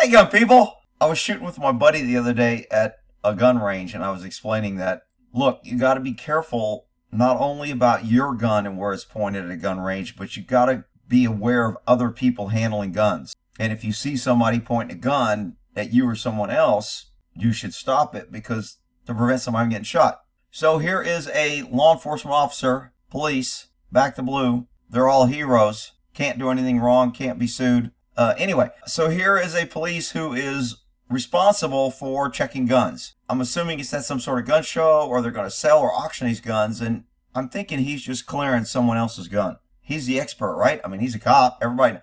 Hey, gun people! I was shooting with my buddy the other day at a gun range, and I was explaining that, look, you got to be careful not only about your gun and where it's pointed at a gun range, but you got to be aware of other people handling guns. And if you see somebody pointing a gun at you or someone else, you should stop it because to prevent somebody from getting shot. So here is a law enforcement officer, police, back to blue. They're all heroes. Can't do anything wrong, can't be sued. Anyway, so here is a police who is responsible for checking guns. I'm assuming it's at some sort of gun show or they're going to sell or auction these guns, and I'm thinking he's just clearing someone else's gun. He's the expert, right? I mean, he's a cop. Everybody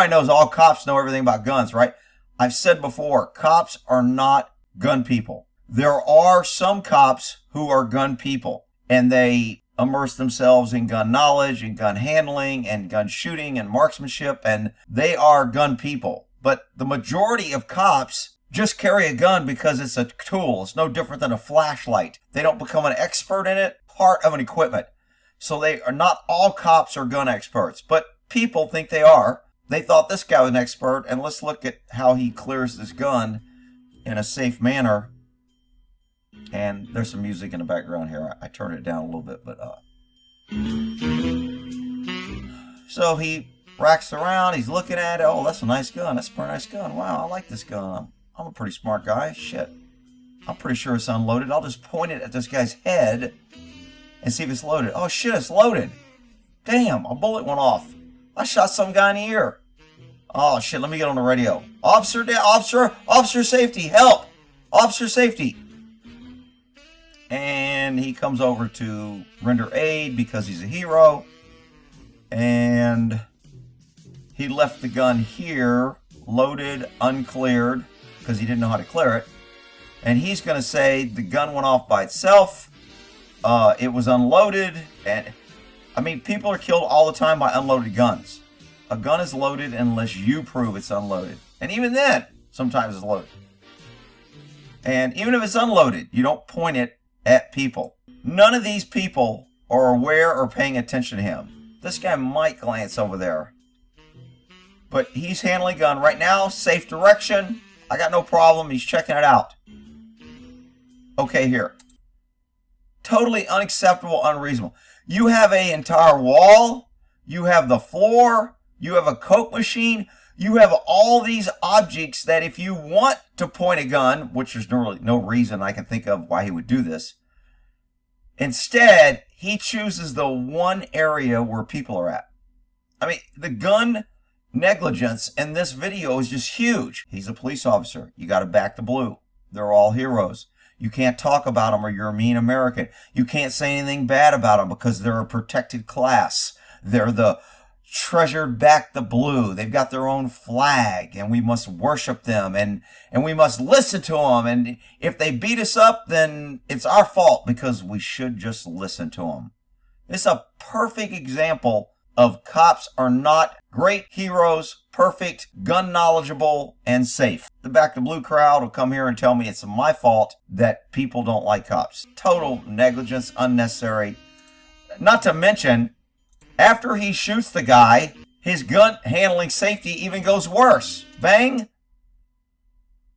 knows all cops know everything about guns, right? I've said before, cops are not gun people. There are some cops who are gun people, and they immerse themselves in gun knowledge and gun handling and gun shooting and marksmanship, and they are gun people. But the majority of cops just carry a gun because it's a tool. It's no different than a flashlight. They don't become an expert in it, part of an equipment. So they are not all cops are gun experts, but people think they are. They thought this guy was an expert, and let's look at how he clears this gun in a safe manner. And there's some music in the background here. I turned it down a little bit, but so he racks around. He's looking at it. Oh, that's a nice gun. That's a pretty nice gun. Wow, I like this gun. I'm a pretty smart guy. Shit, I'm pretty sure it's unloaded. I'll just point it at this guy's head and see if it's loaded. Oh shit, it's loaded. Damn, a bullet went off. I shot some guy in the ear. Oh shit, let me get on the radio. Officer safety, help! Officer safety. And he comes over to render aid because he's a hero. And he left the gun here, loaded, uncleared, because he didn't know how to clear it. And he's going to say the gun went off by itself. It was unloaded. And I mean, people are killed all the time by unloaded guns. A gun is loaded unless you prove it's unloaded. And even then, sometimes it's loaded. And even if it's unloaded, you don't point it at people. None of these people are aware or paying attention to him. This guy might glance over there. But he's handling a gun right now. Safe direction. I got no problem. He's checking it out. Okay, here. Totally unacceptable, unreasonable. You have an entire wall. You have the floor. You have a Coke machine. You have all these objects that if you want to point a gun, which there's no reason I can think of why he would do this, instead, he chooses the one area where people are at. I mean, the gun negligence in this video is just huge. He's a police officer. You got to back the blue. They're all heroes. You can't talk about them or you're a mean American. You can't say anything bad about them because they're a protected class. They're the treasured back the blue. They've got their own flag and we must worship them and we must listen to them. And if they beat us up, then it's our fault because we should just listen to them. It's a perfect example of cops are not great heroes, perfect, gun knowledgeable, and safe. The back the blue crowd will come here and tell me it's my fault that people don't like cops. Total negligence, unnecessary. Not to mention, after he shoots the guy, his gun handling safety even goes worse. Bang!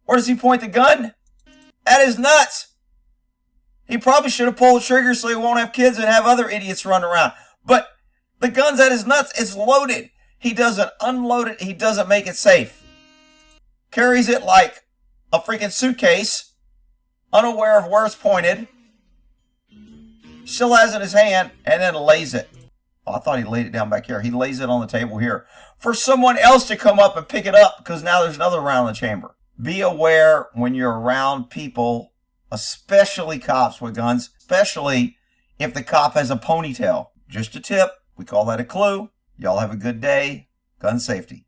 Where does he point the gun? At his nuts! He probably should have pulled the trigger so he won't have kids and have other idiots run around. But the gun's at his nuts. It's loaded. He doesn't unload it. He doesn't make it safe. Carries it like a freaking suitcase, unaware of where it's pointed. Still has it in his hand and then lays it. Oh, I thought he laid it down back here. He lays it on the table here for someone else to come up and pick it up because now there's another round in the chamber. Be aware when you're around people, especially cops with guns, especially if the cop has a ponytail. Just a tip. We call that a clue. Y'all have a good day. Gun safety.